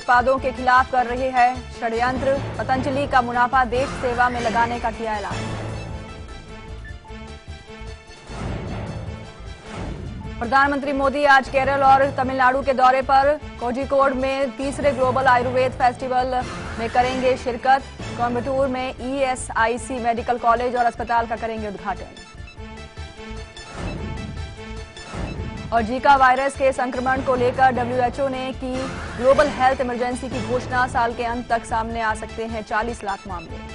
उत्पादों के खिलाफ कर रही है षड्यंत्र। पतंजलि का मुनाफा देश सेवा में लगाने का किया ऐलान। प्रधानमंत्री मोदी आज केरल और तमिलनाडु के दौरे पर। कोझिकोड में तीसरे ग्लोबल आयुर्वेद फेस्टिवल में करेंगे शिरकत। कोयम्बटूर में ESIC मेडिकल कॉलेज और अस्पताल का करेंगे उद्घाटन। और जीका वायरस के संक्रमण को लेकर WHO ने की ग्लोबल हेल्थ इमरजेंसी की घोषणा। साल के अंत तक सामने आ सकते हैं 40 लाख मामले।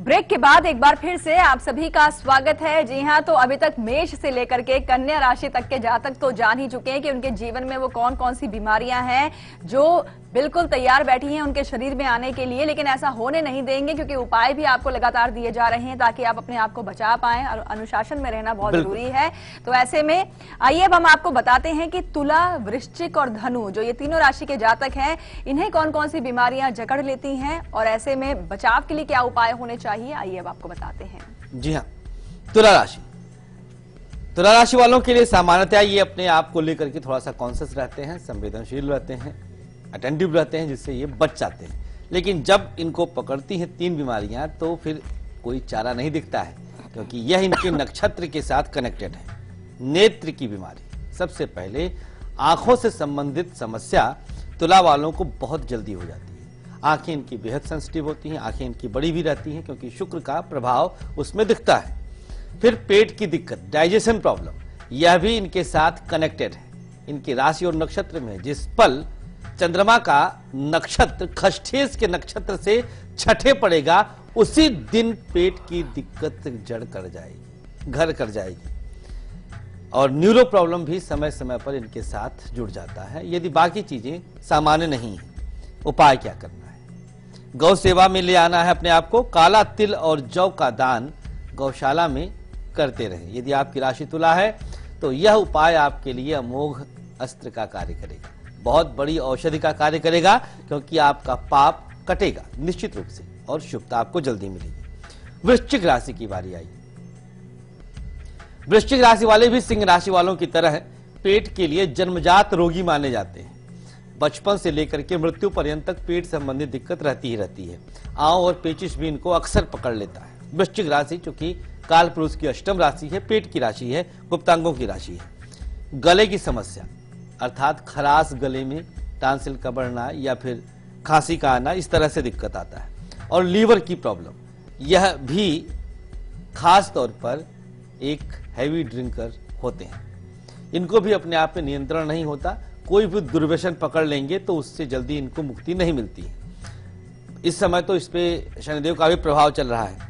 ब्रेक के बाद एक बार फिर से आप सभी का स्वागत है। जी हां, तो अभी तक मेष से लेकर के कन्या राशि तक के जातक तो जान ही चुके हैं कि उनके जीवन में वो कौन कौन सी बीमारियां हैं जो बिल्कुल तैयार बैठी हैं उनके शरीर में आने के लिए, लेकिन ऐसा होने नहीं देंगे क्योंकि उपाय भी आपको लगातार दिए जा रहे हैं ताकि आप अपने आप को बचा पाएं। और अनुशासन में रहना बहुत जरूरी है। तो ऐसे में आइए अब हम आपको बताते हैं कि तुला, वृश्चिक और धनु जो ये तीनों राशि के जातक हैं, इन्हें कौन कौन सी बीमारियां जकड़ लेती हैं और ऐसे में बचाव के लिए क्या उपाय होने चाहिए, आइए अब आपको बताते हैं। जी हाँ, तुला राशि वालों के लिए सामान्यतः ये अपने आप को लेकर के थोड़ा सा कॉन्शियस रहते हैं, संवेदनशील रहते हैं, अटेंटिव रहते हैं, जिससे ये बच जाते हैं। लेकिन जब इनको पकड़ती हैं तीन बीमारियां तो फिर कोई चारा नहीं दिखता है, क्योंकि यह इनके नक्षत्र के साथ कनेक्टेड है। नेत्र की बीमारी, सबसे पहले आंखों से संबंधित समस्या तुला वालों को बहुत जल्दी हो जाती है। आंखें इनकी बेहद सेंसिटिव होती हैं, आंखें इनकी बड़ी भी रहती हैं क्योंकि शुक्र का प्रभाव उसमें दिखता है। फिर पेट की दिक्कत, डाइजेशन प्रॉब्लम, यह भी इनके साथ कनेक्टेड है। इनकी राशि और नक्षत्र में जिस पल चंद्रमा का नक्षत्र खष्ठेश के नक्षत्र से छठे पड़ेगा, उसी दिन पेट की दिक्कत घर कर जाएगी। और न्यूरो प्रॉब्लम भी समय समय पर इनके साथ जुड़ जाता है। यदि बाकी चीजें सामान्य नहीं है, उपाय क्या करना है? गौ सेवा में ले आना है अपने आप को। काला तिल और जौ का दान गौशाला में करते रहे। यदि आपकी राशि तुला है तो यह उपाय आपके लिए अमोघ अस्त्र का कार्य करेगा, बहुत बड़ी औषधि का कार्य करेगा, क्योंकि आपका पाप कटेगा निश्चित रूप से और शुभता आपको जल्दी मिलेगी। वृश्चिक राशि की बारी आई। वृश्चिक राशि वाले भी सिंह राशि वालों की तरह पेट के लिए जन्मजात रोगी माने जाते हैं। बचपन से लेकर के मृत्यु पर्यंत तक पेट संबंधित दिक्कत रहती ही रहती है। आंव और पेचिश भी इनको अक्सर पकड़ लेता है। वृश्चिक राशि चूंकि काल पुरुष की अष्टम राशि है, पेट की राशि है, गुप्तांगों की राशि है। गले की समस्या अर्थात खराश गले में, टांसिल का बढ़ना या फिर खांसी का आना, इस तरह से दिक्कत आता है। और लीवर की प्रॉब्लम, यह भी खास तौर पर एक हैवी ड्रिंकर होते हैं। इनको भी अपने आप में नियंत्रण नहीं होता। कोई भी दुर्व्यसन पकड़ लेंगे तो उससे जल्दी इनको मुक्ति नहीं मिलती है। इस समय तो इस पे शनिदेव का भी प्रभाव चल रहा है।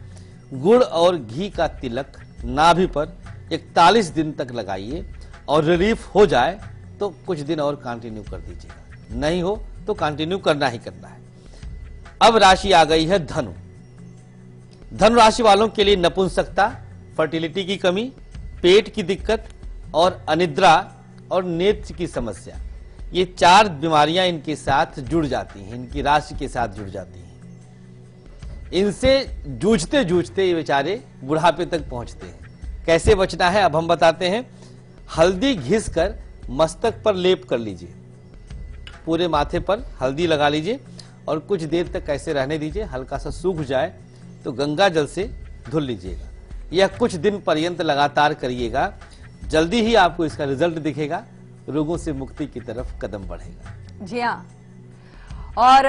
गुड़ और घी का तिलक नाभि पर 41 दिन तक लगाइए और रिलीफ हो जाए तो कुछ दिन और कंटिन्यू कर दीजिएगा, नहीं हो तो कंटिन्यू करना ही करना है। अब राशि आ गई है धनु। धनु राशि वालों के लिए नपुंसकता, फर्टिलिटी की कमी, पेट की दिक्कत और अनिद्रा और नेत्र की समस्या, ये चार बीमारियां इनके साथ जुड़ जाती हैं, इनकी राशि के साथ जुड़ जाती हैं। इनसे जूझते जूझते ये बेचारे बुढ़ापे तक पहुंचते हैं। कैसे बचना है अब हम बताते हैं। हल्दी घिस कर मस्तक पर लेप कर लीजिए, पूरे माथे पर हल्दी लगा लीजिए और कुछ देर तक ऐसे रहने दीजिए। हल्का सा सूख जाए तो गंगा जल से धुल लीजिएगा। यह कुछ दिन पर्यंत लगातार करिएगा, जल्दी ही आपको इसका रिजल्ट दिखेगा, रोगों से मुक्ति की तरफ कदम बढ़ेगा। जी हाँ, और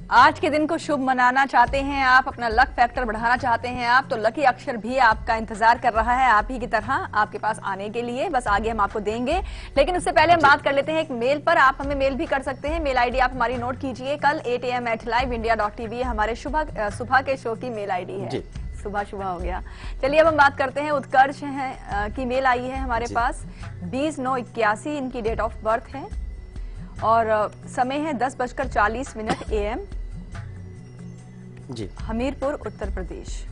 आज के दिन को शुभ मनाना चाहते हैं आप, अपना लक फैक्टर बढ़ाना चाहते हैं आप, तो लकी अक्षर भी आपका इंतजार कर रहा है आप ही की तरह आपके पास आने के लिए। बस आगे हम आपको देंगे, लेकिन उससे पहले हम बात कर लेते हैं एक मेल पर। आप हमें मेल भी कर सकते हैं। मेल आईडी आप हमारी नोट कीजिए। कल 8 AM @liveindia.tv हमारे सुबह के शो की मेल आईडी है। सुबह सुबह हो गया। चलिए अब हम बात करते हैं उत्कर्ष है की मेल आई है हमारे पास 20/9/81 इनकी डेट ऑफ बर्थ है और समय है 10:40 AM जी। हमीरपुर उत्तर प्रदेश।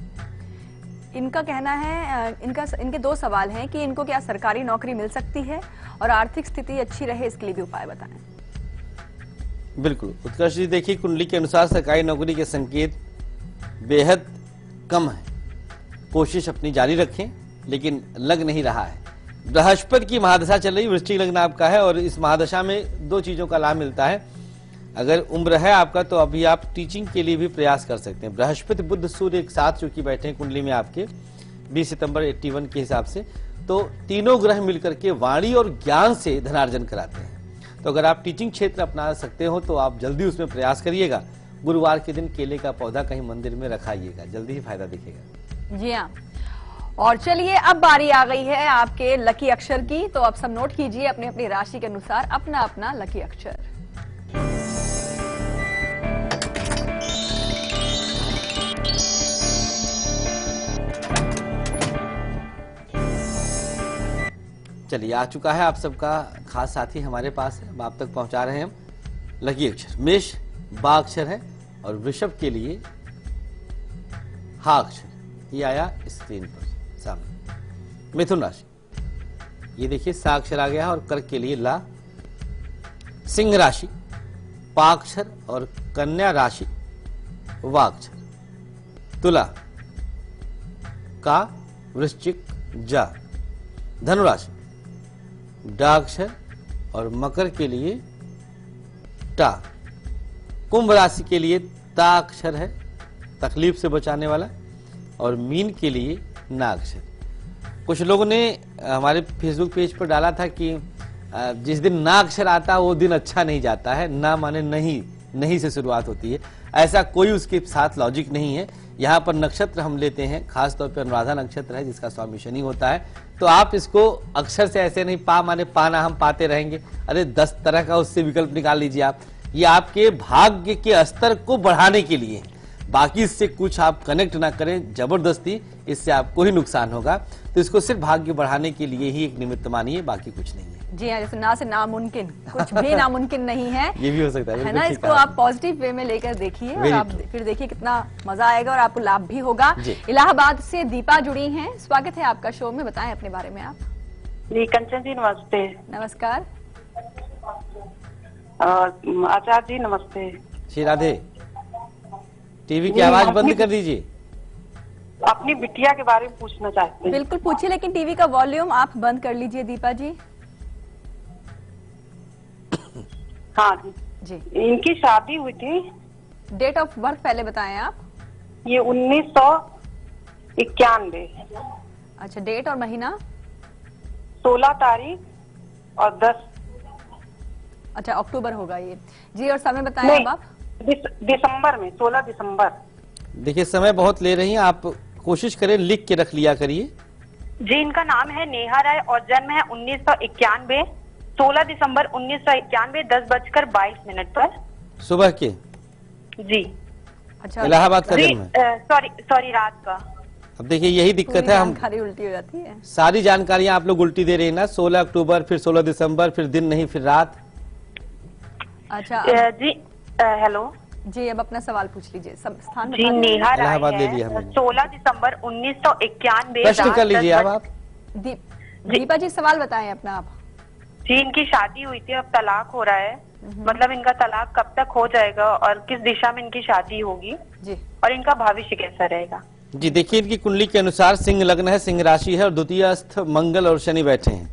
इनका कहना है इनके दो सवाल हैं कि इनको क्या सरकारी नौकरी मिल सकती है और आर्थिक स्थिति अच्छी रहे इसके लिए भी उपाय बताएं। बिल्कुल उत्कर्ष जी, देखिए कुंडली के अनुसार सरकारी नौकरी के संकेत बेहद कम है। कोशिश अपनी जारी रखें, लेकिन लग नहीं रहा है। बृहस्पति की महादशा चल रही, वृश्चिक लग्न आपका है और इस महादशा में दो चीजों का लाभ मिलता है। अगर उम्र है आपका तो अभी आप टीचिंग के लिए भी प्रयास कर सकते हैं। बृहस्पति बुध सूर्य एक साथ चूंकि बैठे हैं कुंडली में आपके 20 सितंबर 81 के हिसाब से, तो तीनों ग्रह मिलकर के वाणी और ज्ञान से धनार्जन कराते हैं। तो अगर आप टीचिंग क्षेत्र अपना सकते हो तो आप जल्दी उसमें प्रयास करिएगा। गुरुवार के दिन केले का पौधा कहीं मंदिर में रखाइएगा, जल्दी ही फायदा दिखेगा। जी हाँ, और चलिए अब बारी आ गई है आपके लकी अक्षर की, तो आप सब नोट कीजिए अपनी अपनी राशि के अनुसार अपना अपना लकी अक्षर। चलिए आ चुका है आप सबका खास साथी हमारे पास है, अब आप तक पहुंचा रहे हैं हम लकी अक्षर। मेष बा अक्षर है और वृषभ के लिए हा अक्षर, ये आया स्क्रीन पर सामने। मिथुन राशि, ये देखिए सा अक्षर आ गया है और कर्क के लिए ला। सिंह राशि पा अक्षर और कन्या राशि वा अक्षर। तुला का वृश्चिक जा। धनु राशि डा अक्षर और मकर के लिए टा। कुंभ राशि के लिए ता अक्षर है, तकलीफ से बचाने वाला, और मीन के लिए ना अक्षर। कुछ लोगों ने हमारे फेसबुक पेज पर डाला था कि जिस दिन ना अक्षर आता वो दिन अच्छा नहीं जाता है। ना माने नहीं, नहीं से शुरुआत होती है, ऐसा कोई उसके साथ लॉजिक नहीं है। यहाँ पर नक्षत्र हम लेते हैं, खासतौर पर अनुराधा नक्षत्र है जिसका स्वामी शनि होता है, तो आप इसको अक्षर से ऐसे नहीं पा माने पाना हम पाते रहेंगे, अरे 10 तरह का उससे विकल्प निकाल लीजिए आप। ये आपके भाग्य के स्तर को बढ़ाने के लिए है, बाकी इससे कुछ आप कनेक्ट ना करें जबरदस्ती, इससे आपको ही नुकसान होगा। तो इसको सिर्फ भाग्य बढ़ाने के लिए ही एक निमित्त मानिए, बाकी कुछ नहीं है। जी हाँ, जैसे ना से नामुमकिन, कुछ भी नामुमकिन नहीं है। ये भी हो सकता है ना, इसको आप पॉजिटिव वे में लेकर देखिए और आप फिर देखिए कितना मजा आएगा और आपको लाभ भी होगा। इलाहाबाद से दीपा जुड़ी हैं, स्वागत है आपका शो में, बताएं अपने बारे में आप। जी कंचन जी नमस्ते। नमस्कार। आचार्य जी नमस्ते। श्री राधे, टीवी की आवाज बंद कर दीजिए। अपनी बिटिया के बारे में पूछना चाहते हैं। बिल्कुल पूछिए, लेकिन टीवी का वॉल्यूम आप बंद कर लीजिए दीपा जी। हाँ जी, इनकी शादी हुई थी। डेट ऑफ बर्थ पहले बताएं आप। ये 1991। अच्छा, डेट और महीना? 16 तारीख और 10। अच्छा, अक्टूबर होगा ये जी। और समय बताएं अब आप। दिसंबर में, 16 दिसंबर। देखिए समय बहुत ले रही हैं आप, कोशिश करें लिख के रख लिया करिए। जी इनका नाम है नेहा राय और जन्म है 1991, 16 दिसंबर 1991, 10:22 पर सुबह के। जी अच्छा, इलाहाबाद का जन्म है। सॉरी रात का। अब देखिए यही दिक्कत है, हम जानकारी उल्टी हो जाती है। सारी जानकारियां आप लोग उल्टी दे रहे हैं ना। 16 अक्टूबर, फिर 16 दिसंबर, फिर दिन नहीं फिर रात। अच्छा जी हेलो जी, अब अपना सवाल पूछ लीजिए। स्थान जी नेहा राय इलाहाबाद ले है, लिया हमने। 16 दिसंबर 1991। प्रश्न कर लीजिए अब आप। दीपा जी सवाल बताएं अपना आप। जी इनकी शादी हुई थी, अब तलाक हो रहा है, मतलब इनका तलाक कब तक हो जाएगा और किस दिशा में इनकी शादी होगी जी, और इनका भविष्य कैसा रहेगा? जी देखिए, इनकी कुंडली के अनुसार सिंह लग्न है, सिंह राशि है और द्वितीयस्थ मंगल और शनि बैठे हैं।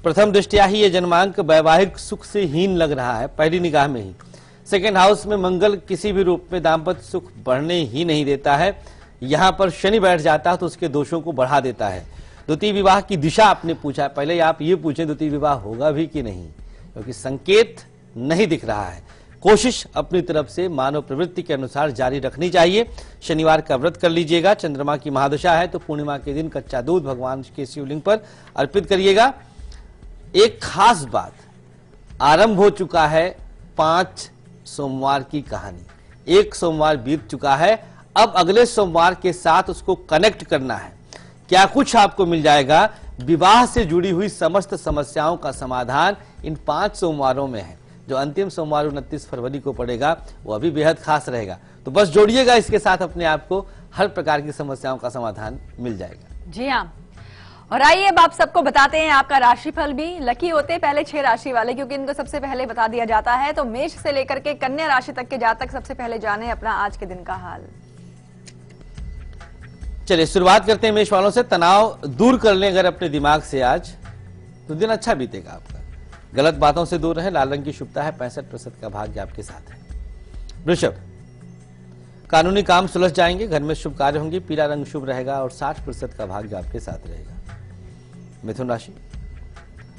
प्रथम दृष्टया ही ये जन्मांक वैवाहिक सुख से हीन लग रहा है, पहली निगाह में ही। सेकेंड हाउस में मंगल किसी भी रूप में दाम्पत्य सुख बढ़ने ही नहीं देता है। यहाँ पर शनि बैठ जाता है तो उसके दोषों को बढ़ा देता है। द्वितीय विवाह की दिशा आपने पूछा, पहले आप ये पूछें द्वितीय विवाह होगा भी कि नहीं, क्योंकि संकेत नहीं दिख रहा है। कोशिश अपनी तरफ से मानव प्रवृत्ति के अनुसार जारी रखनी चाहिए। शनिवार का व्रत कर लीजिएगा, चंद्रमा की महादशा है तो पूर्णिमा के दिन कच्चा दूध भगवान के शिवलिंग पर अर्पित करिएगा। एक खास बात, आरंभ हो चुका है 5 सोमवार की कहानी। एक सोमवार बीत चुका है, अब अगले सोमवार के साथ उसको कनेक्ट करना है। क्या कुछ आपको मिल जाएगा? विवाह से जुड़ी हुई समस्त समस्याओं का समाधान इन 5 सोमवारों में है। जो अंतिम सोमवार 29 फरवरी को पड़ेगा वो अभी बेहद खास रहेगा। तो बस जोड़िएगा इसके साथ अपने आप को, हर प्रकार की समस्याओं का समाधान मिल जाएगा। जी हाँ, और आइए अब आप सबको बताते हैं आपका राशिफल भी। लकी होते हैं पहले 6 राशि वाले, क्योंकि इनको सबसे पहले बता दिया जाता है। तो मेष से लेकर के कन्या राशि तक के जातक सबसे पहले जाने अपना आज के दिन का हाल। चलिए शुरुआत करते हैं मेष वालों से। तनाव दूर कर लें अगर अपने दिमाग से आज, तो दिन अच्छा बीतेगा आपका। गलत बातों से दूर रहें। लाल रंग की शुभता है। 65% का भाग्य आपके साथ है। वृषभ, कानूनी काम सुलझ जाएंगे। घर में शुभ कार्य होंगे। पीला रंग शुभ रहेगा और 60% का भाग्य आपके साथ रहेगा। मिथुन राशि,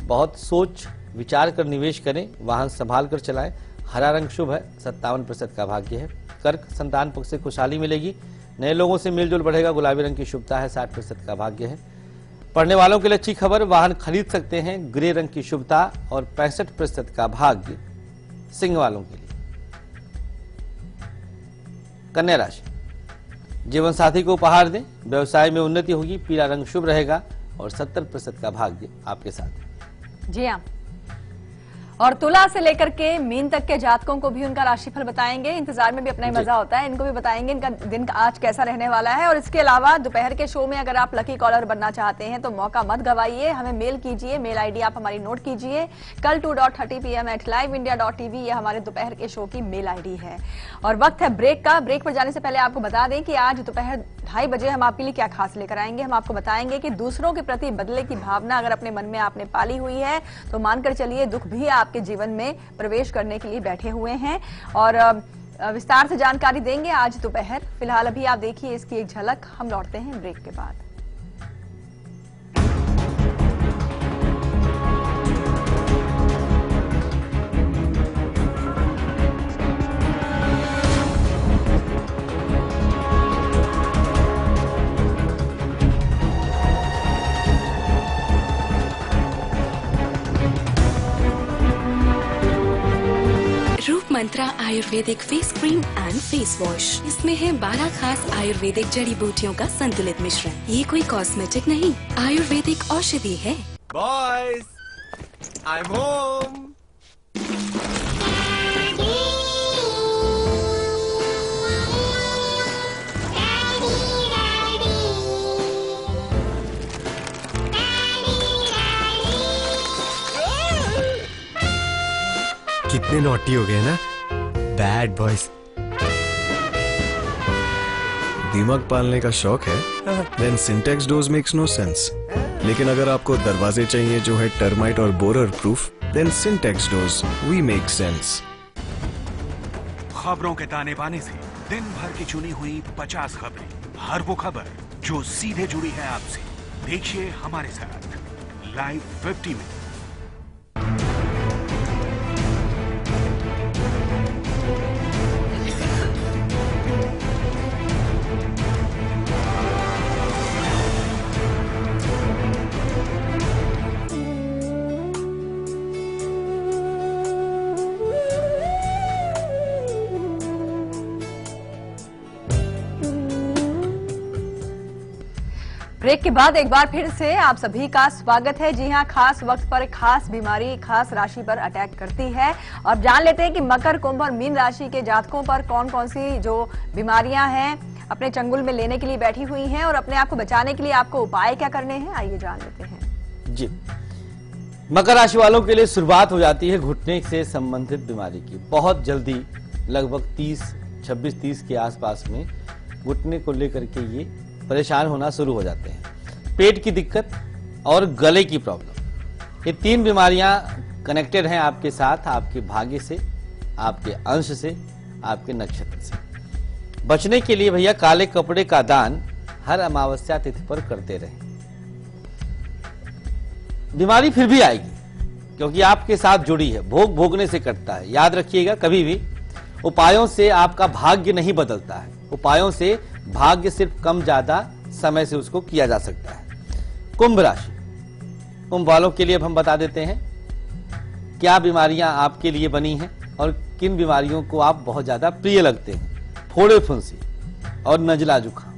बहुत सोच विचार कर निवेश करें। वाहन संभाल कर चलाएं। हरा रंग शुभ है। 57% का भाग्य है। कर्क, संतान पक्ष से खुशहाली मिलेगी। नए लोगों से मेलजोल बढ़ेगा। गुलाबी रंग की शुभता है। 60% का भाग्य है। पढ़ने वालों के लिए अच्छी खबर, वाहन खरीद सकते हैं। ग्रे रंग की शुभता और 65% का भाग्य सिंह वालों के लिए। कन्या राशि, जीवन साथी को उपहार दें। व्यवसाय में उन्नति होगी। पीला रंग शुभ रहेगा और 70% का भाग्य आपके साथ है। जी हाँ, और तुला से लेकर के मीन तक के जातकों को भी उनका राशिफल बताएंगे। इंतजार में भी अपना ही मजा होता है, इनको भी बताएंगे इनका दिन आज कैसा रहने वाला है। और इसके अलावा दोपहर के शो में अगर आप लकी कॉलर बनना चाहते हैं तो मौका मत गवाइए। हमें मेल कीजिए। मेल आईडी आप हमारी नोट कीजिए, कल 2:30 PM @liveindia.tv। ये हमारे दोपहर के शो की मेल आईडी है। और वक्त है ब्रेक का। ब्रेक पर जाने से पहले आपको बता दें कि आज दोपहर 2:30 बजे हम आपके लिए क्या खास लेकर आएंगे। हम आपको बताएंगे कि दूसरों के प्रति बदले की भावना अगर अपने मन में आपने पाली हुई है तो मानकर चलिए दुख भी आपके जीवन में प्रवेश करने के लिए बैठे हुए हैं। और विस्तार से जानकारी देंगे आज दोपहर। फिलहाल अभी आप देखिए इसकी एक झलक। हम लौटते हैं ब्रेक के बाद। Mantra ayurvedic face cream and face wash. इसमें है 12 खास आयुर्वेदिक जड़ी बूटियों का संतुलित मिश्रण। ये कोई कॉस्मेटिक नहीं, आयुर्वेदिक औषधि है। Boys, I'm home. कितने नॉटी हो गए ना, बैड बॉयज। दिमाग पालने का शौक है, then Sintex does makes no sense. लेकिन अगर आपको दरवाजे चाहिए जो है टर्माइट और borer proof, then Sintex does we make sense. खबरों के ताने बाने से दिन भर की चुनी हुई 50 खबरें, हर वो खबर जो सीधे जुड़ी है आपसे। देखिए हमारे साथ लाइव 50 में। ब्रेक के बाद एक बार फिर से आप सभी का स्वागत है। जी हां, खास वक्त पर खास बीमारी खास राशि पर अटैक करती है। और जान लेते हैं कि मकर, कुंभ और मीन राशि के जातकों पर कौन कौन सी जो बीमारियां हैं अपने चंगुल में लेने के लिए बैठी हुई हैं और अपने आप को बचाने के लिए आपको उपाय क्या करने हैं, आइए जान लेते हैं। जी, मकर राशि वालों के लिए शुरुआत हो जाती है घुटने से संबंधित बीमारी की। बहुत जल्दी लगभग 26-30 के आसपास में घुटने को लेकर के ये परेशान होना शुरू हो जाते हैं। पेट की दिक्कत और गले की प्रॉब्लम, ये 3 बीमारियां कनेक्टेड हैं आपके साथ, आपके भाग्य से, आपके अंश से, आपके नक्षत्र से। बचने के लिए भैया काले कपड़े का दान हर अमावस्या तिथि पर करते रहें। बीमारी फिर भी आएगी क्योंकि आपके साथ जुड़ी है, भोग भोगने से कटता है। याद रखिएगा, कभी भी उपायों से आपका भाग्य नहीं बदलता है। उपायों से भाग्य सिर्फ कम ज्यादा समय से उसको किया जा सकता है। कुंभ राशि, कुंभ वालों के लिए अब हम बता देते हैं क्या बीमारियां आपके लिए बनी हैं और किन बीमारियों को आप बहुत ज्यादा प्रिय लगते हैं। फोड़े फुंसी और नजला जुकाम।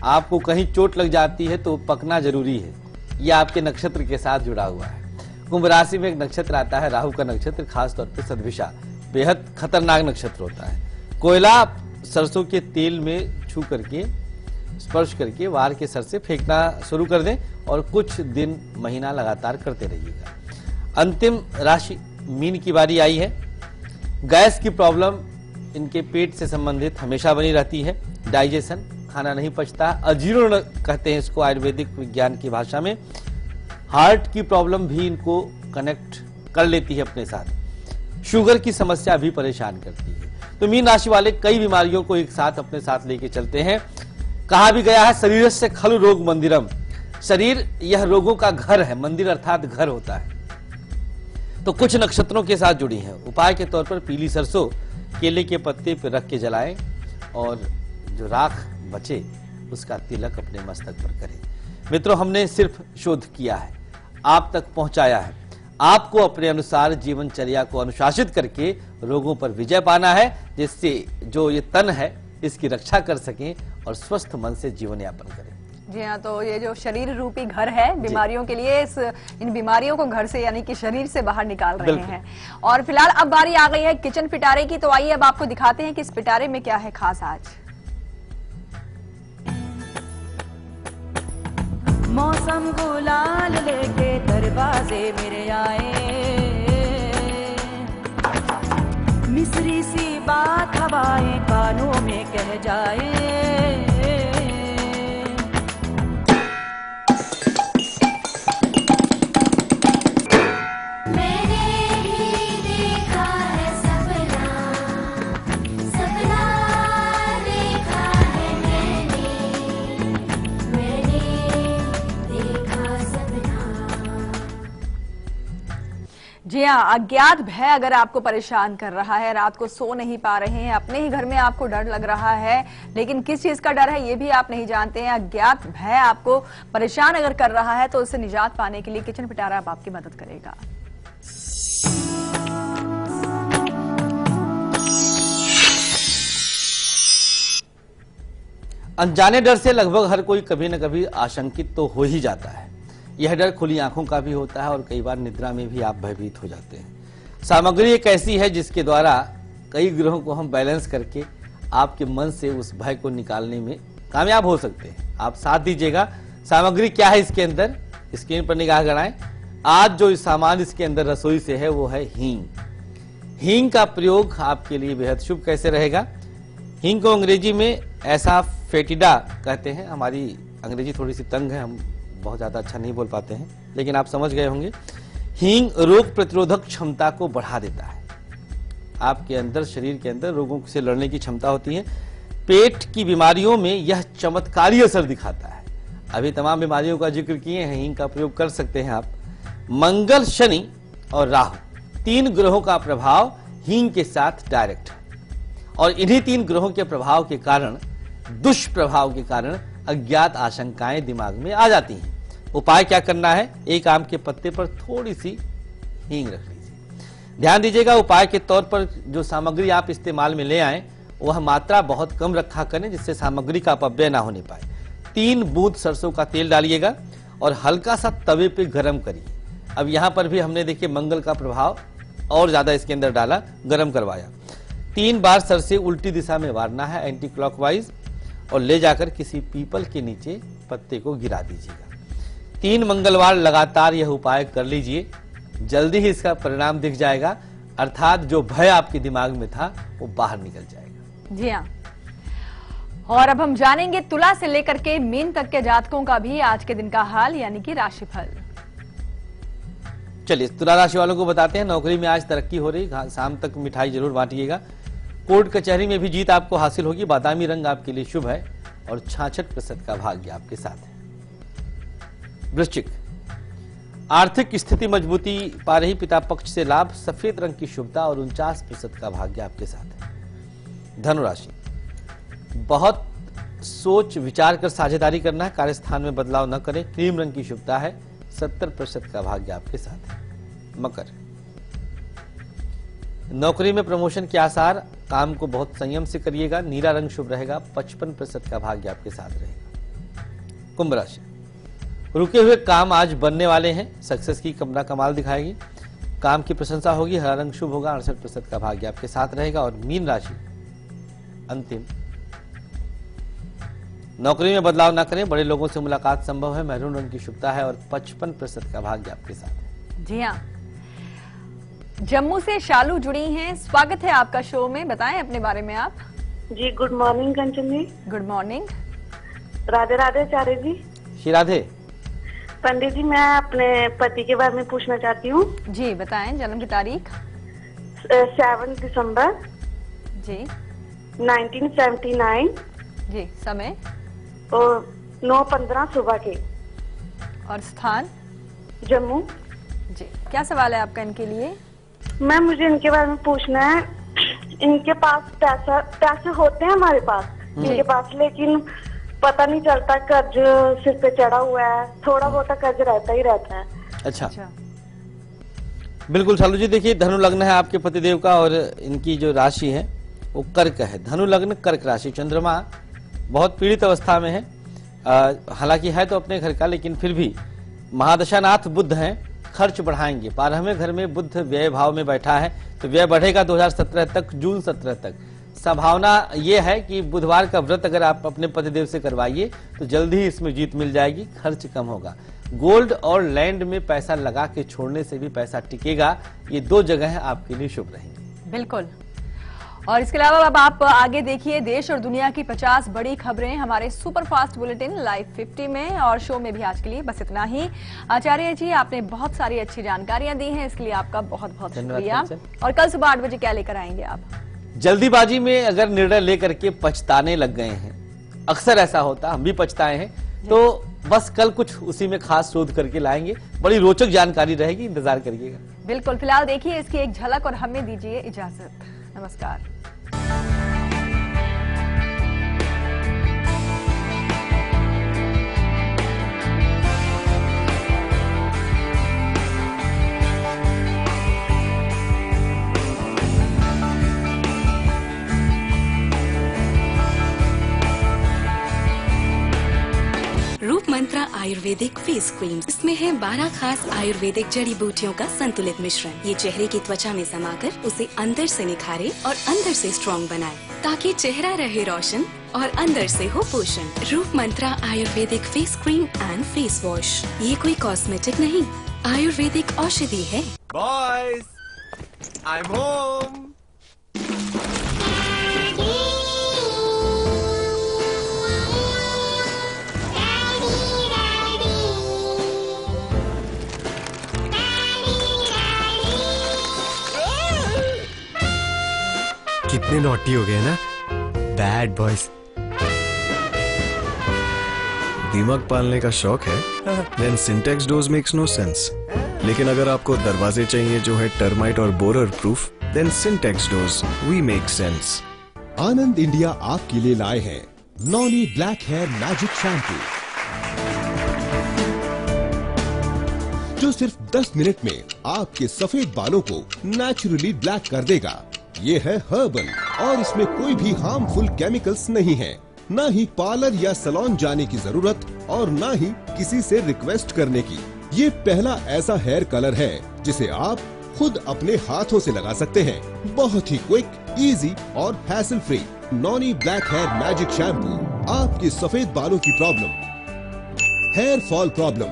आपको कहीं चोट लग जाती है तो पकना जरूरी है, यह आपके नक्षत्र के साथ जुड़ा हुआ है। कुंभ राशि में एक नक्षत्र आता है राहु का नक्षत्र, खासतौर पर सदभिषा, बेहद खतरनाक नक्षत्र होता है। कोयला सरसों के तेल में छू करके, स्पर्श करके वार के सर से फेंकना शुरू कर दें और कुछ दिन महीना लगातार करते रहिएगा। अंतिम राशि मीन की बारी आई है। गैस की प्रॉब्लम इनके पेट से संबंधित हमेशा बनी रहती है। डाइजेशन, खाना नहीं पचता, अजीर्ण कहते हैं इसको आयुर्वेदिक विज्ञान की भाषा में। हार्ट की प्रॉब्लम भी इनको कनेक्ट कर लेती है अपने साथ। शुगर की समस्या भी परेशान करती है। तो मीन राशि वाले कई बीमारियों को एक साथ अपने साथ लेके चलते हैं। कहा भी गया है शरीरस्य खलु रोग मंदिरम, शरीर यह रोगों का घर है, मंदिर अर्थात घर होता है। तो कुछ नक्षत्रों के साथ जुड़ी हैं। उपाय के तौर पर पीली सरसों केले के पत्ते पर रख के जलाएं और जो राख बचे उसका तिलक अपने मस्तक पर करें। मित्रों, हमने सिर्फ शोध किया है, आप तक पहुंचाया है। आपको अपने अनुसार जीवनचर्या को अनुशासित करके रोगों पर विजय पाना है, जिससे जो ये तन है इसकी रक्षा कर सकें और स्वस्थ मन से जीवन यापन करें। जी हाँ, तो ये जो शरीर रूपी घर है बीमारियों के लिए, इन बीमारियों को घर से यानी कि शरीर से बाहर निकाल रहे हैं। और फिलहाल अब बारी आ गई है किचन पिटारे की, तो आइए अब आपको दिखाते हैं कि इस पिटारे में क्या है खास आज। मौसम गुलाल लेके दरवाजे मेरे आए, मिस्री सी बात हवाएं कानों में कह जाए। जी हाँ, अज्ञात भय अगर आपको परेशान कर रहा है, रात को सो नहीं पा रहे हैं, अपने ही घर में आपको डर लग रहा है, लेकिन किस चीज का डर है ये भी आप नहीं जानते हैं, अज्ञात भय आपको परेशान अगर कर रहा है, तो उससे निजात पाने के लिए किचन पिटारा अब आपकी मदद करेगा। अनजाने डर से लगभग हर कोई कभी न कभी आशंकित तो हो ही जाता है। यह डर खुली आंखों का भी होता है और कई बार निद्रा में भी आप भयभीत हो जाते हैं। सामग्री एक ऐसी है जिसके द्वारा कई ग्रहों को हम बैलेंस करके आपके मन से उस भय को निकालने में कामयाब हो सकते हैं। आप साथ दीजिएगा। सामग्री क्या है इसके अंदर, स्क्रीन पर निगाह गड़ाएं। आज जो सामान इसके अंदर रसोई से है वो है हींग। हींग का प्रयोग आपके लिए बेहद शुभ कैसे रहेगा। हींग को अंग्रेजी में ऐसा फेटिडा कहते हैं। हमारी अंग्रेजी थोड़ी सी तंग है, हम बहुत ज्यादा अच्छा नहीं बोल पाते हैं, लेकिन आप समझ गए होंगे। हींग रोग प्रतिरोधक क्षमता को बढ़ा देता है। आपके अंदर, शरीर के अंदर रोगों से लड़ने की क्षमता होती है। पेट की बीमारियों में यह चमत्कारी असर दिखाता है। अभी तमाम बीमारियों का जिक्र किए हैं, हींग का प्रयोग कर सकते हैं आप। मंगल, शनि और राहु, 3 ग्रहों का प्रभाव हींग के साथ डायरेक्ट है और इन्हीं 3 ग्रहों के प्रभाव के कारण, दुष्प्रभाव के कारण अज्ञात आशंकाएं दिमाग में आ जाती हैं। उपाय क्या करना है, एक आम के पत्ते पर थोड़ी सी हींग रख लीजिए। ध्यान दीजिएगा, उपाय के तौर पर जो सामग्री आप इस्तेमाल में ले आए वह मात्रा बहुत कम रखा करें, जिससे सामग्री का अपव्यय ना होने पाए। 3 बूंद सरसों का तेल डालिएगा और हल्का सा तवे पे गर्म करिए। अब यहां पर भी हमने देखिए मंगल का प्रभाव और ज्यादा इसके अंदर डाला, गर्म करवाया। 3 बार सर से उल्टी दिशा में वारना है, एंटी क्लॉकवाइज, और ले जाकर किसी पीपल के नीचे पत्ते को गिरा दीजिएगा। 3 मंगलवार लगातार यह उपाय कर लीजिए, जल्दी ही इसका परिणाम दिख जाएगा, अर्थात जो भय आपके दिमाग में था वो बाहर निकल जाएगा। जी हाँ, और अब हम जानेंगे तुला से लेकर के मीन तक के जातकों का भी आज के दिन का हाल यानी कि राशिफल। चलिए तुला राशि वालों को बताते हैं। नौकरी में आज तरक्की हो रही, शाम तक मिठाई जरूर बांटिएगा। कोर्ट कचहरी में भी जीत आपको हासिल होगी। बादामी रंग आपके लिए शुभ है और 66% का भाग्य आपके साथ है। वृश्चिक, आर्थिक स्थिति मजबूती पा रही, पिता पक्ष से लाभ, सफेद रंग की शुभता और 49% का भाग्य आपके साथ है। धनुराशि, बहुत सोच विचार कर साझेदारी करना है, कार्यस्थान में बदलाव न करें, क्रीम रंग की शुभता है, 70% का भाग्य आपके साथ है। मकर, नौकरी में प्रमोशन के आसार, काम को बहुत संयम से करिएगा। नीला रंग शुभ रहेगा। 55% का भाग्य आपके साथ रहेगा। कुंभ राशि, रुके हुए काम आज बनने वाले हैं। सक्सेस की कमरा कमाल दिखाएगी। काम की प्रशंसा होगी। हरा रंग शुभ होगा। 68% का भाग्य आपके साथ रहेगा। और मीन राशि, अंतिम, नौकरी में बदलाव ना करें। बड़े लोगों से मुलाकात संभव है। मैरून रंग की शुभता है और 55% का भाग्य आपके साथ है। जी हाँ, जम्मू से शालू जुड़ी हैं। स्वागत है आपका शो में। बताएं अपने बारे में आप। जी good morning Kanchan ji. Good morning. Radhe Radhe Acharya ji. Shri Radhe. Pandit ji, मैं अपने पति के बारे में पूछना चाहती हूँ। जी बताएं, जन्म की तारीख। 7 दिसंबर जी। 1979 जी। समय और 9:15 सुबह के। और स्थान जम्मू। जी। क्या सवाल है आपका इनके लिए? मैम, मुझे इनके बारे में पूछना है। इनके पास पैसे होते हैं हमारे पास इनके पास, लेकिन पता नहीं चलता, कर्ज सिर पे चढ़ा हुआ है। थोड़ा बहुत कर्ज रहता ही रहता है। अच्छा, बिल्कुल शालू जी। देखिए, धनु लग्न है आपके पतिदेव का और इनकी जो राशि है वो कर्क है। धनु लग्न कर्क राशि। चंद्रमा बहुत पीड़ित अवस्था में है। हालांकि है तो अपने घर का, लेकिन फिर भी महादशानाथ बुध हैं, खर्च बढ़ाएंगे। 12वें घर में बुध व्यय भाव में बैठा है, तो व्यय बढ़ेगा 2017 तक, जून 17 तक। संभावना ये है कि बुधवार का व्रत अगर आप अपने पतिदेव से करवाइए तो जल्दी ही इसमें जीत मिल जाएगी। खर्च कम होगा। गोल्ड और लैंड में पैसा लगा के छोड़ने से भी पैसा टिकेगा। ये 2 जगह आपके लिए शुभ रहेंगी। बिल्कुल। और इसके अलावा अब आप आगे देखिए देश और दुनिया की 50 बड़ी खबरें हमारे सुपर फास्ट बुलेटिन लाइव 50 में। और शो में भी आज के लिए बस इतना ही। आचार्य जी, आपने बहुत सारी अच्छी जानकारियां दी हैं, इसके लिए आपका बहुत बहुत शुक्रिया। और कल सुबह 8 बजे क्या लेकर आएंगे आप? जल्दीबाजी में अगर निर्णय लेकर के पछताने लग गए हैं, अक्सर ऐसा होता, हम भी पछताए हैं, तो बस कल कुछ उसी में खास शोध करके लाएंगे। बड़ी रोचक जानकारी रहेगी, इंतजार करिएगा। बिल्कुल। फिलहाल देखिए इसकी एक झलक और हमें दीजिए इजाजत। नमस्कार। रूप मंत्रा आयुर्वेदिक फेस क्रीम, इसमें है 12 खास आयुर्वेदिक जड़ी बूटियों का संतुलित मिश्रण। ये चेहरे की त्वचा में समाकर उसे अंदर से निखारे और अंदर से स्ट्रॉन्ग बनाए, ताकि चेहरा रहे रोशन और अंदर से हो पोषण। Roop Mantra ayurvedic face cream and face wash, ये कोई कॉस्मेटिक नहीं, आयुर्वेदिक औषधि है। Boys, I'm home. कितने नॉटी हो गए ना, बैड बॉयज। दिमाग पालने का शौक है? Then Sintex does makes no sense. लेकिन अगर आपको दरवाजे चाहिए जो है टर्माइट और borer proof, then Sintex does we make sense. Anand India आपके लिए लाए हैं Noni black hair magic shampoo, जो सिर्फ 10 मिनट में आपके सफेद बालों को नेचुरली ब्लैक कर देगा। ये है हर्बल और इसमें कोई भी हार्मफुल केमिकल्स नहीं है। न ही पार्लर या सैलून जाने की जरूरत और न ही किसी से रिक्वेस्ट करने की। ये पहला ऐसा हेयर कलर है जिसे आप खुद अपने हाथों से लगा सकते हैं। बहुत ही क्विक, इजी और hassle free. Noni black hair magic shampoo आपके सफेद बालों की problem, hair fall problem,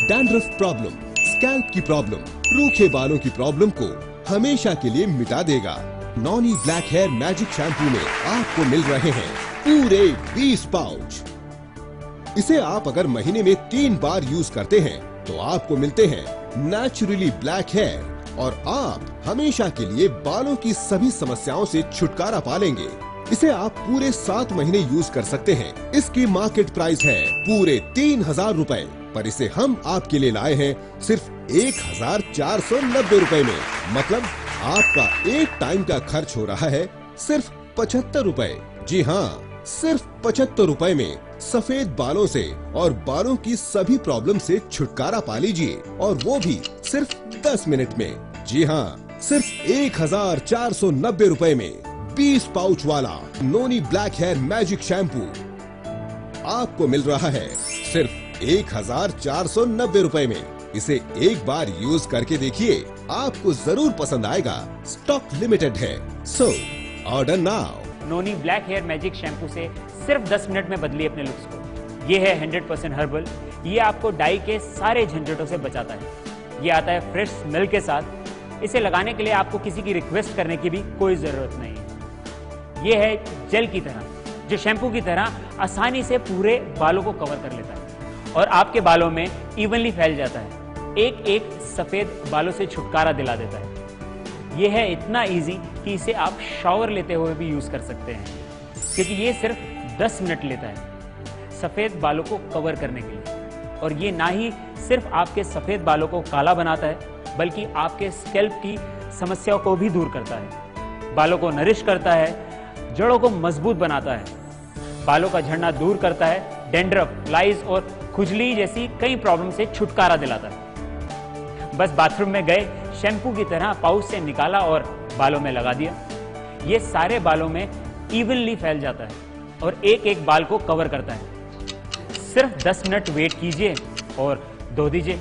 dandruff problem, scalp की प्रॉब्लम, रूखे बालों की प्रॉब्लम को हमेशा के लिए मिटा देगा। Noni black hair magic shampoo में आपको मिल रहे हैं पूरे 20 पाउच। इसे आप अगर महीने में 3 बार यूज करते हैं तो आपको मिलते हैं नेचुरली ब्लैक हेयर और आप हमेशा के लिए बालों की सभी समस्याओं से छुटकारा पालेंगे। इसे आप पूरे 7 महीने यूज कर सकते हैं। इसकी मार्केट प्राइस है पूरे 3000 रुपए, पर इसे हम आपके लिए लाए हैं सिर्फ 1490 रुपए में। मतलब आपका एक टाइम का खर्च हो रहा है सिर्फ 75 रुपए। जी हाँ, सिर्फ 75 रुपए में सफेद बालों से और बालों की सभी प्रॉब्लम से छुटकारा पा लीजिए, और वो भी सिर्फ 10 मिनट में। जी हाँ, सिर्फ 1490 रुपए में 20 पाउच वाला नोनी ब्लैक हेयर मैजिक शैम्पू आपको मिल रहा है सिर्फ 1490 रुपए में। इसे एक बार यूज करके देखिए, आपको जरूर पसंद आएगा। स्टॉक लिमिटेड है, सो ऑर्डर नाउ। नोनी ब्लैक हेयर मैजिक शैम्पू से सिर्फ 10 मिनट में बदलिए अपने लुक्स को। ये है 100% हर्बल। ये आपको डाई के सारे झंझटों से बचाता है। ये आता है फ्रेश स्मेल के साथ। इसे लगाने के लिए आपको किसी की रिक्वेस्ट करने की भी कोई जरूरत नहीं है। ये है जेल की तरह, जो शैम्पू की तरह आसानी से पूरे बालों को कवर कर लेता है और आपके बालों में इवनली फैल जाता है। एक एक सफेद बालों से छुटकारा दिला देता है। यह है इतना इजी कि इसे आप शावर लेते हुए भी यूज कर सकते हैं, क्योंकि ये सिर्फ 10 मिनट लेता है सफेद बालों को कवर करने के लिए। और ये ना ही सिर्फ आपके सफेद बालों को काला बनाता है, बल्कि आपके स्कैल्प की समस्याओं को भी दूर करता है। बालों को नरिश करता है, जड़ों को मजबूत बनाता है, बालों का झड़ना दूर करता है, डेंड्रफ, लाइज और खुजली जैसी कई प्रॉब्लम से छुटकारा दिलाता है। बस बाथरूम में गए, शैम्पू की तरह पाउच से निकाला और बालों में लगा दिया। ये सारे बालों में इवनली फैल जाता है और एक एक बाल को कवर करता है। सिर्फ 10 मिनट वेट कीजिए और धो दीजिए।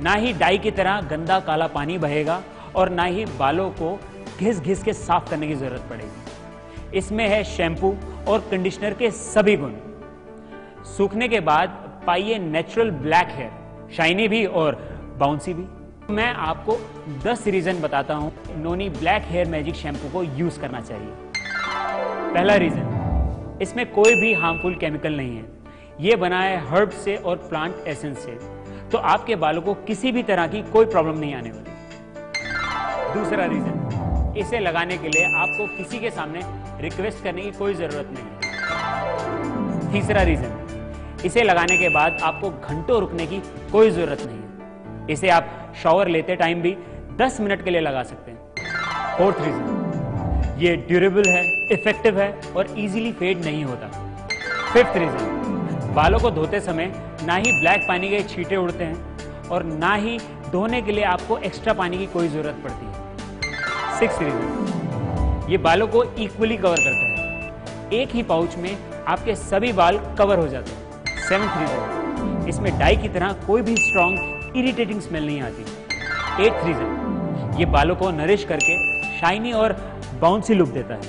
ना ही डाई की तरह गंदा काला पानी बहेगा और ना ही बालों को घिस घिस के साफ करने की जरूरत पड़ेगी। इसमें है शैम्पू और कंडीशनर के सभी गुण। सूखने के बाद पाइए नेचुरल ब्लैक हेयर, शाइनी भी और बाउंसी भी। मैं आपको 10 रीजन बताता हूं नोनी ब्लैक हेयर मैजिक शैम्पू को यूज करना चाहिए। पहला रीजन, इसमें कोई भी हार्मफुल केमिकल नहीं है। यह बना है हर्ब से और प्लांट एसेंस से, तो आपके बालों को किसी भी तरह की कोई प्रॉब्लम नहीं आने वाली। दूसरा रीजन, इसे लगाने के लिए आपको किसी के सामने रिक्वेस्ट करने की कोई जरूरत नहीं है। तीसरा रीजन, इसे लगाने के बाद आपको घंटों रुकने की कोई जरूरत नहीं है। इसे आप शावर लेते टाइम भी 10 मिनट के लिए लगा सकते हैं। फोर्थ रीजन, ये ड्यूरेबल है, इफेक्टिव है और इजीली फेड नहीं होता। फिफ्थ रीजन, बालों को धोते समय ना ही ब्लैक पानी के छींटे उड़ते हैं और ना ही धोने के लिए आपको एक्स्ट्रा पानी की कोई जरूरत पड़ती है। सिक्स्थ रीजन, ये बालों को इक्वली कवर करता है। एक ही पाउच में आपके सभी बाल कवर हो जाते हैं। सेवंथ रीजन, इसमें डाई की तरह कोई भी स्ट्रॉन्ग इरिटेटिंग स्मेल नहीं आती। एट्थ रीजन, ये बालों को नरिश करके शाइनी और बाउंसी लुक देता है।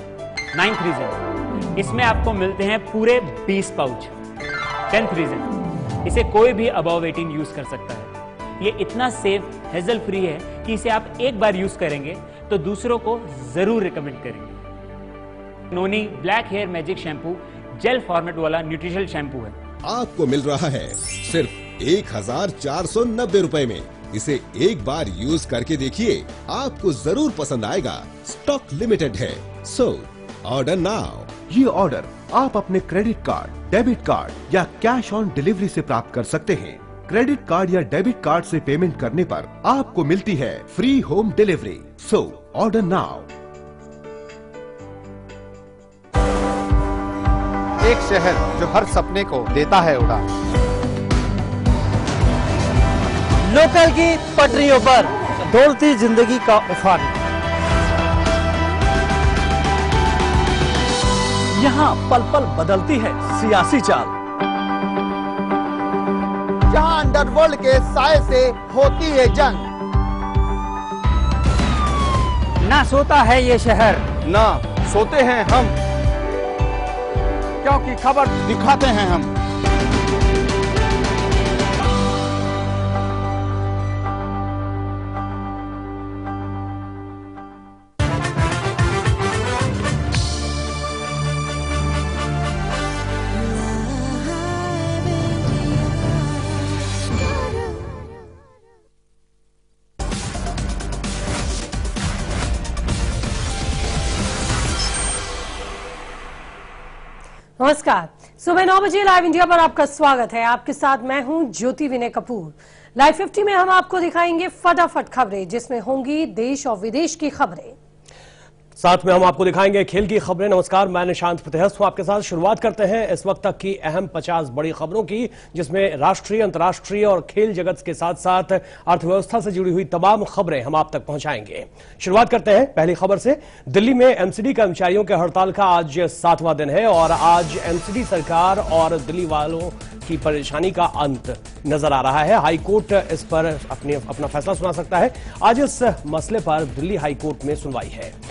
नाइन्थ रीजन, इसमें आपको मिलते हैं पूरे 20 पाउच। 10th रीजन, इसे कोई भी अबव 18 यूज कर सकता है। ये इतना सेफ, हेजल फ्री है कि इसे आप एक बार यूज करेंगे तो दूसरों को जरूर रिकमेंड करेंगे। Noni black hair magic shampoo gel format वाला न्यूट्रिशनल शैम्पू है। आपको मिल रहा है सिर्फ 1490 रुपए में। इसे एक बार यूज करके देखिए, आपको जरूर पसंद आएगा। स्टॉक लिमिटेड है, सो ऑर्डर नाउ। ये ऑर्डर आप अपने क्रेडिट कार्ड, डेबिट कार्ड या कैश ऑन डिलीवरी से प्राप्त कर सकते हैं। क्रेडिट कार्ड या डेबिट कार्ड से पेमेंट करने पर आपको मिलती है free home delivery. So order now. एक शहर जो हर सपने को देता है उड़ान। लोकल की पटरियों पर दौड़ती जिंदगी का उफान। यहाँ पल पल बदलती है सियासी चाल। जहां अंडरवर्ल्ड के साए से होती है जंग। ना सोता है ये शहर, ना सोते हैं हम, क्योंकि खबर दिखाते हैं हम। नमस्कार, सुबह 9 बजे लाइव इंडिया पर आपका स्वागत है। आपके साथ मैं हूं ज्योति विनय कपूर। लाइव 50 में हम आपको दिखाएंगे फटाफट खबरें, जिसमें होंगी देश और विदेश की खबरें। साथ में हम आपको दिखाएंगे खेल की खबरें। नमस्कार, मैं निशांत प्रतिहस्त हूं आपके साथ। शुरुआत करते हैं इस वक्त तक की अहम 50 बड़ी खबरों की, जिसमें राष्ट्रीय, अंतर्राष्ट्रीय और खेल जगत के साथ साथ अर्थव्यवस्था से जुड़ी हुई तमाम खबरें हम आप तक पहुंचाएंगे। शुरुआत करते हैं पहली खबर से। दिल्ली में एमसीडी कर्मचारियों के हड़ताल का आज 7वां दिन है और आज एमसीडी सरकार और दिल्ली वालों की परेशानी का अंत नजर आ रहा है। हाईकोर्ट इस पर अपना फैसला सुना सकता है। आज इस मसले पर दिल्ली हाईकोर्ट में सुनवाई है।